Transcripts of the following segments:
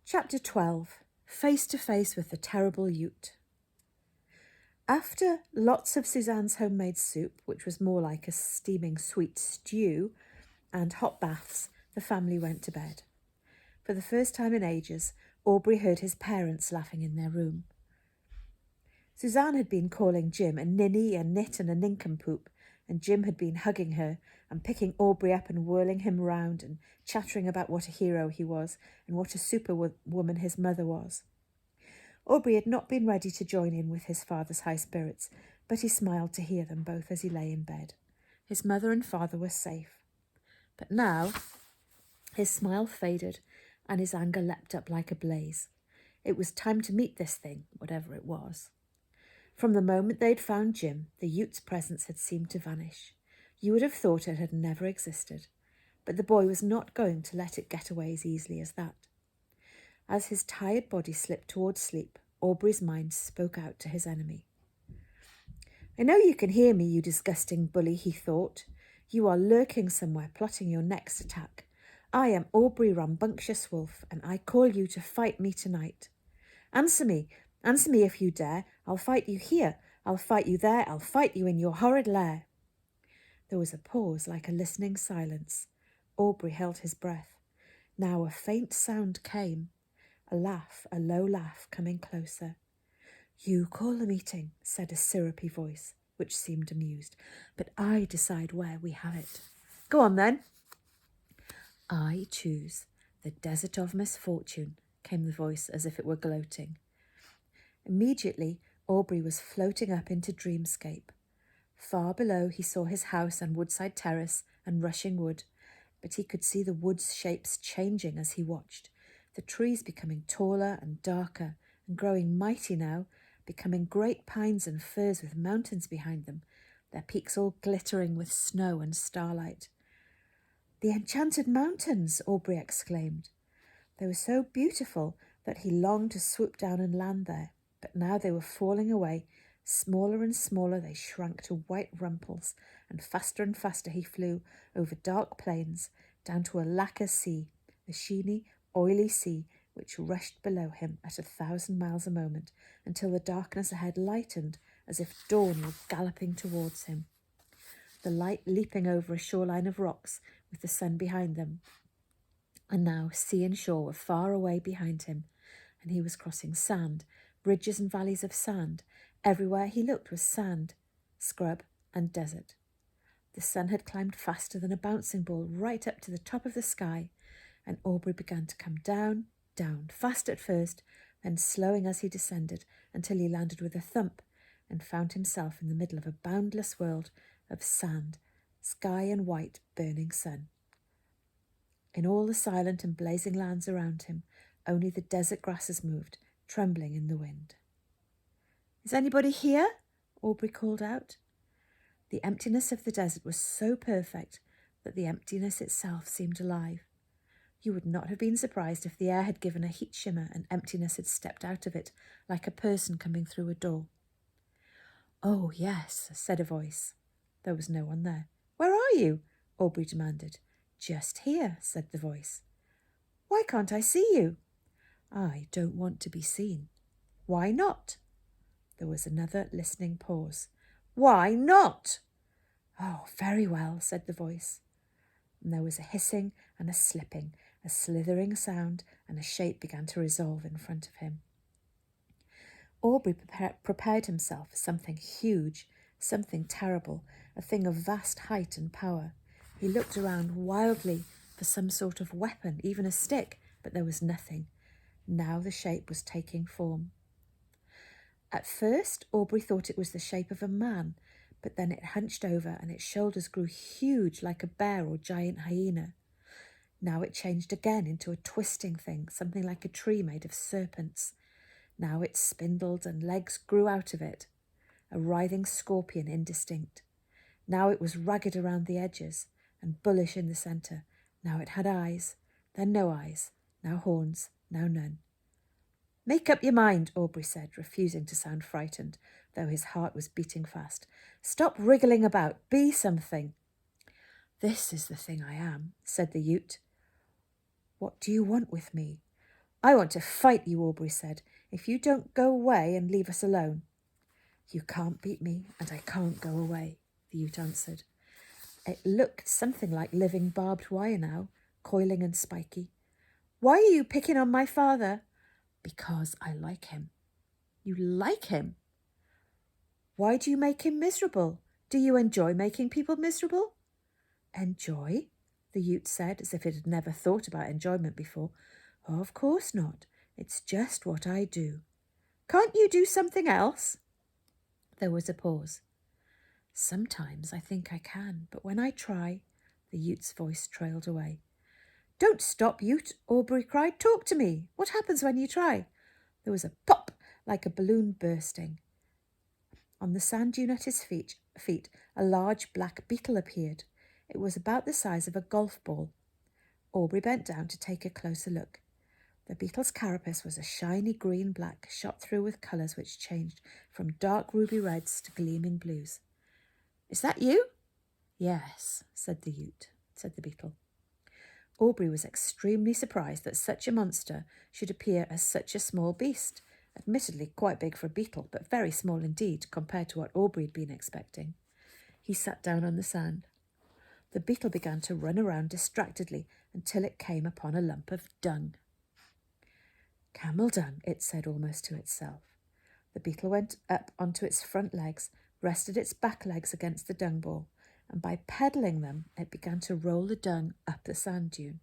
Chapter 12. Face to Face with the Terrible Yoot. After lots of Suzanne's homemade soup, which was more like a steaming sweet stew, and hot baths, the family went to bed. For the first time in ages, Aubrey heard his parents laughing in their room. Suzanne had been calling Jim a ninny, a nit and a nincompoop, and Jim had been hugging her and picking Aubrey up and whirling him round and chattering about what a hero he was and what a superwoman his mother was. Aubrey had not been ready to join in with his father's high spirits, but he smiled to hear them both as he lay in bed. His mother and father were safe. But now his smile faded and his anger leapt up like a blaze. It was time to meet this thing, whatever it was. From the moment they'd found Jim, the Yoot's presence had seemed to vanish. You would have thought it had never existed, but the boy was not going to let it get away as easily as that. As his tired body slipped towards sleep, Aubrey's mind spoke out to his enemy. "I know you can hear me, you disgusting bully," he thought. "You are lurking somewhere, plotting your next attack. I am Aubrey Rambunctious Wolf, and I call you to fight me tonight. Answer me if you dare. I'll fight you here, I'll fight you there, I'll fight you in your horrid lair." There was a pause like a listening silence. Aubrey held his breath. Now a faint sound came. A laugh, a low laugh, coming closer. "You call the meeting," said a syrupy voice, which seemed amused, "but I decide where we have it." "Go on then." "I choose the desert of misfortune," came the voice as if it were gloating. Immediately, Aubrey was floating up into dreamscape. Far below he saw his house and woodside terrace and rushing wood, but he could see the wood's shapes changing as he watched, the trees becoming taller and darker and growing mighty now, becoming great pines and firs with mountains behind them, their peaks all glittering with snow and starlight. "The enchanted mountains!" Aubrey exclaimed. They were so beautiful that he longed to swoop down and land there, but now they were falling away. Smaller and smaller they shrunk to white rumples, and faster he flew over dark plains, down to a lacquer sea, the sheeny, oily sea which rushed below him at 1,000 miles a moment, until the darkness ahead lightened as if dawn were galloping towards him. The light leaping over a shoreline of rocks with the sun behind them. And now sea and shore were far away behind him, and he was crossing sand, bridges and valleys of sand. Everywhere he looked was sand, scrub and desert. The sun had climbed faster than a bouncing ball right up to the top of the sky, and Aubrey began to come down, down, fast at first, then slowing as he descended until he landed with a thump and found himself in the middle of a boundless world of sand, sky and white burning sun. In all the silent and blazing lands around him, only the desert grasses moved, trembling in the wind. "Is anybody here?" Aubrey called out. The emptiness of the desert was so perfect that the emptiness itself seemed alive. You would not have been surprised if the air had given a heat shimmer and emptiness had stepped out of it, like a person coming through a door. "Oh, yes," said a voice. There was no one there. "Where are you?" Aubrey demanded. "Just here," said the voice. "Why can't I see you?" "I don't want to be seen." "Why not?" There was another listening pause. "Why not?" "Oh, very well," said the voice. And there was a hissing and a slipping, a slithering sound, and a shape began to resolve in front of him. Aubrey prepared himself for something huge, something terrible, a thing of vast height and power. He looked around wildly for some sort of weapon, even a stick, but there was nothing. Now the shape was taking form. At first, Aubrey thought it was the shape of a man, but then it hunched over and its shoulders grew huge like a bear or giant hyena. Now it changed again into a twisting thing, something like a tree made of serpents. Now it spindled and legs grew out of it, a writhing scorpion indistinct. Now it was ragged around the edges and bullish in the centre. Now it had eyes, then no eyes, now horns, now none. "Make up your mind," Aubrey said, refusing to sound frightened, though his heart was beating fast. "Stop wriggling about. Be something." "This is the thing I am," said the Yoot. "What do you want with me?" I want to fight you, Aubrey said, if you don't go away and leave us alone. You can't beat me, and I can't go away, the Yoot answered. It looked something like living barbed wire now, coiling and spiky. Why are you picking on my father? Because I like him. You like him? Why do you make him miserable? Do you enjoy making people miserable? Enjoy? The Yoot said, as if it had never thought about enjoyment before. Oh, of course not. It's just what I do. Can't you do something else? There was a pause. Sometimes I think I can, but when I try, the Yoot's voice trailed away. Don't stop, Yoot, Aubrey cried. Talk to me. What happens when you try? There was a pop, like a balloon bursting. On the sand dune at his feet, a large black beetle appeared. It was about the size of a golf ball. Aubrey bent down to take a closer look. The beetle's carapace was a shiny green-black, shot through with colours which changed from dark ruby reds to gleaming blues. Is that you? Yes, said the beetle. Aubrey was extremely surprised that such a monster should appear as such a small beast, admittedly quite big for a beetle, but very small indeed compared to what Aubrey had been expecting. He sat down on the sand. The beetle began to run around distractedly until it came upon a lump of dung. Camel dung, it said almost to itself. The beetle went up onto its front legs, rested its back legs against the dung ball, and by pedalling them, it began to roll the dung up the sand dune.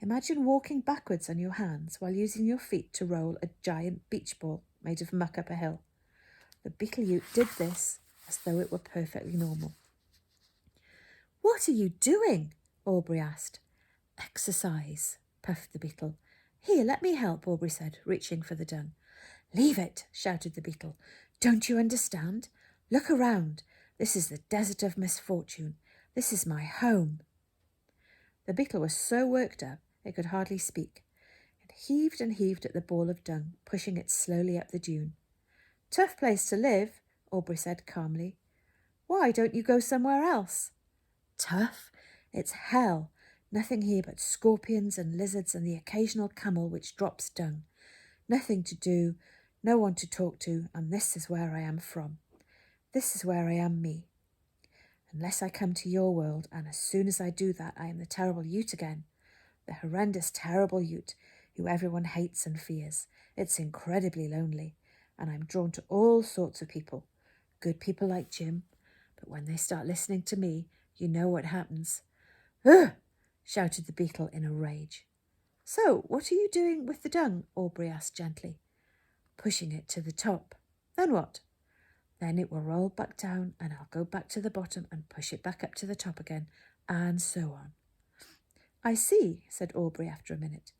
Imagine walking backwards on your hands while using your feet to roll a giant beach ball made of muck up a hill. The beetle Yoot did this as though it were perfectly normal. What are you doing? Aubrey asked. Exercise, puffed the beetle. Here, let me help, Aubrey said, reaching for the dung. Leave it, shouted the beetle. Don't you understand? Look around. This is the desert of misfortune. This is my home. The beetle was so worked up it could hardly speak. It heaved and heaved at the ball of dung, pushing it slowly up the dune. Tough place to live, Aubrey said calmly. Why don't you go somewhere else? Tough? It's hell. Nothing here but scorpions and lizards and the occasional camel which drops dung. Nothing to do, no one to talk to, and this is where I am from. This is where I am me. Unless I come to your world, and as soon as I do that, I am the terrible Yoot again. The horrendous, terrible Yoot, who everyone hates and fears. It's incredibly lonely, and I'm drawn to all sorts of people. Good people like Jim, but when they start listening to me, you know what happens. Ugh! Shouted the beetle in a rage. So, what are you doing with the dung? Aubrey asked gently. Pushing it to the top. Then what? Then it will roll back down and I'll go back to the bottom and push it back up to the top again, and so on. I see, said Aubrey after a minute.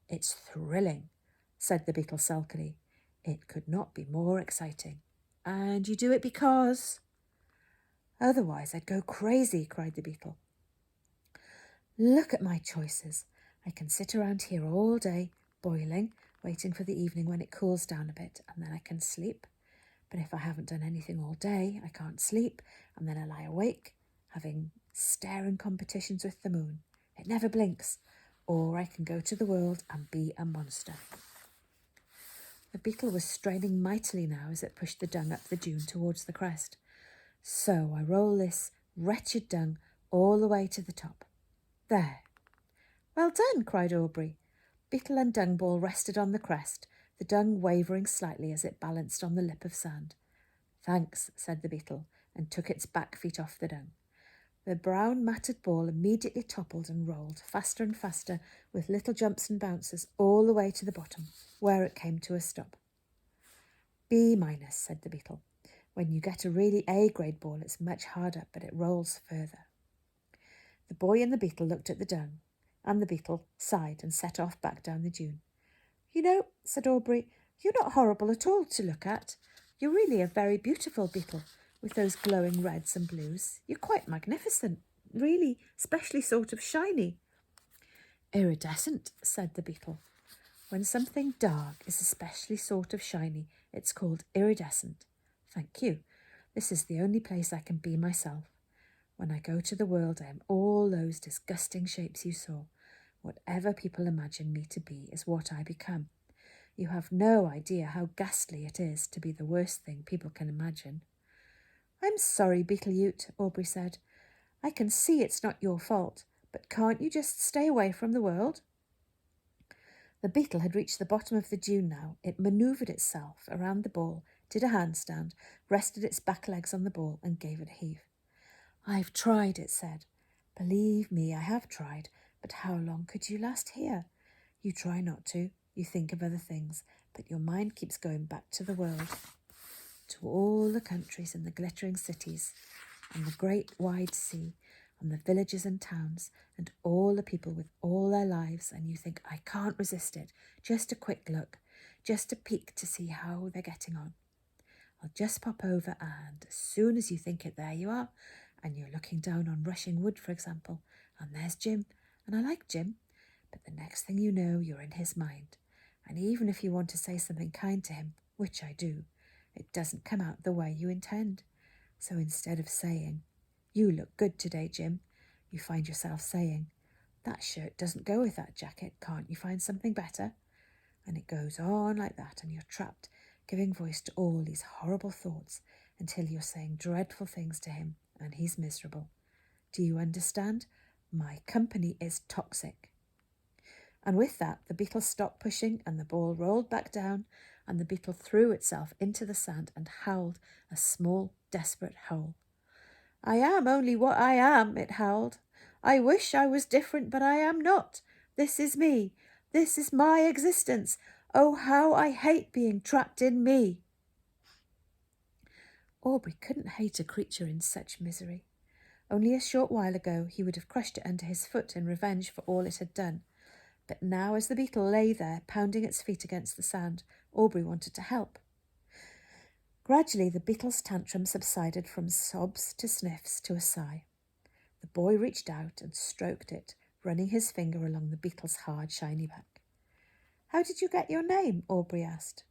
It's thrilling, said the beetle sulkily. It could not be more exciting. And you do it because... Otherwise I'd go crazy, cried the beetle. Look at my choices. I can sit around here all day, boiling, waiting for the evening when it cools down a bit, and then I can sleep. But if I haven't done anything all day, I can't sleep, and then I lie awake, having staring competitions with the moon. It never blinks. Or I can go to the world and be a monster. The beetle was straining mightily now as it pushed the dung up the dune towards the crest. So I roll this wretched dung all the way to the top. There. Well done, cried Aubrey. Beetle and dung ball rested on the crest, the dung wavering slightly as it balanced on the lip of sand. Thanks, said the beetle, and took its back feet off the dung. The brown matted ball immediately toppled and rolled, faster and faster, with little jumps and bounces, all the way to the bottom, where it came to a stop. B-, said the beetle. When you get a really A-grade ball, it's much harder, but it rolls further. The boy and the beetle looked at the dung, and the beetle sighed and set off back down the dune. You know, said Aubrey, you're not horrible at all to look at. You're really a very beautiful beetle, with those glowing reds and blues. You're quite magnificent, really, especially sort of shiny. Iridescent, said the beetle. When something dark is especially sort of shiny, it's called iridescent. Thank you. This is the only place I can be myself. When I go to the world, I am all those disgusting shapes you saw. Whatever people imagine me to be is what I become. You have no idea how ghastly it is to be the worst thing people can imagine." "I'm sorry, Beetle Yoot," Aubrey said. "I can see it's not your fault, but can't you just stay away from the world?" The beetle had reached the bottom of the dune now. It manoeuvred itself around the ball, did a handstand, rested its back legs on the ball, and gave it a heave. "I've tried," it said. "Believe me, I have tried. But how long could you last here? You try not to. You think of other things, but your mind keeps going back to the world, to all the countries and the glittering cities, and the great wide sea, and the villages and towns, and all the people with all their lives, and you think, I can't resist it. Just a quick look, just a peek to see how they're getting on. I'll just pop over, and as soon as you think it, there you are, and you're looking down on Rushing Wood, for example, and there's Jim, and I like Jim, but the next thing you know, you're in his mind, and even if you want to say something kind to him, which I do, it doesn't come out the way you intend. So instead of saying, 'You look good today, Jim,' you find yourself saying, 'That shirt doesn't go with that jacket. Can't you find something better?' And it goes on like that, and you're trapped, giving voice to all these horrible thoughts until you're saying dreadful things to him, and he's miserable. Do you understand? My company is toxic." And with that, the beetle stopped pushing, and the ball rolled back down, and the beetle threw itself into the sand and howled a small, desperate howl. "I am only what I am," it howled. "I wish I was different, but I am not. This is me. This is my existence. Oh, how I hate being trapped in me." Aubrey couldn't hate a creature in such misery. Only a short while ago he would have crushed it under his foot in revenge for all it had done. But now, as the beetle lay there, pounding its feet against the sand, Aubrey wanted to help. Gradually, the beetle's tantrum subsided from sobs to sniffs to a sigh. The boy reached out and stroked it, running his finger along the beetle's hard, shiny back. "How did you get your name?" Aubrey asked.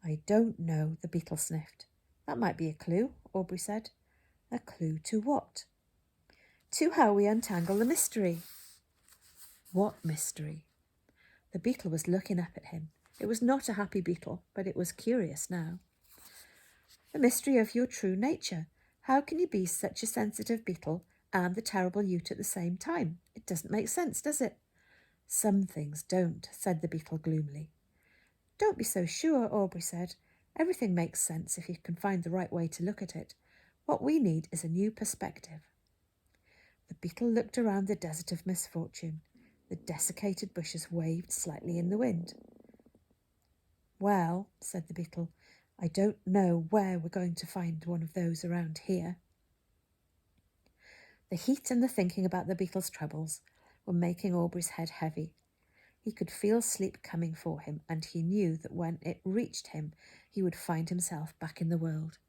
"I don't know," the beetle sniffed. "That might be a clue," Aubrey said. "A clue to what?" "To how we untangle the mystery." "What mystery?" The beetle was looking up at him. It was not a happy beetle, but it was curious now. "The mystery of your true nature. How can you be such a sensitive beetle and the terrible Yoot at the same time? It doesn't make sense, does it?" "Some things don't," said the beetle gloomily. "Don't be so sure," Aubrey said. "Everything makes sense if you can find the right way to look at it. What we need is a new perspective." The beetle looked around the desert of misfortune. The desiccated bushes waved slightly in the wind. "Well," said the beetle, "I don't know where we're going to find one of those around here." The heat and the thinking about the beetle's troubles were making Aubrey's head heavy. He could feel sleep coming for him, and he knew that when it reached him, he would find himself back in the world.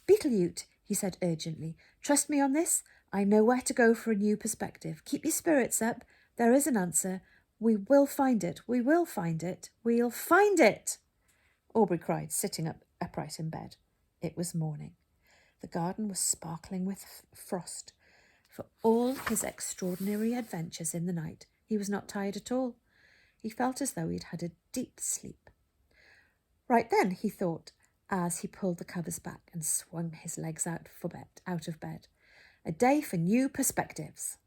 "Beetle Yoot," he said urgently, "trust me on this. I know where to go for a new perspective. Keep your spirits up. There is an answer. We will find it. We will find it. We'll find it!" Aubrey cried, sitting up upright in bed. It was morning. The garden was sparkling with frost. For all his extraordinary adventures in the night, he was not tired at all. He felt as though he'd had a deep sleep. "Right then," he thought, as he pulled the covers back and swung his legs out of bed. "A day for new perspectives."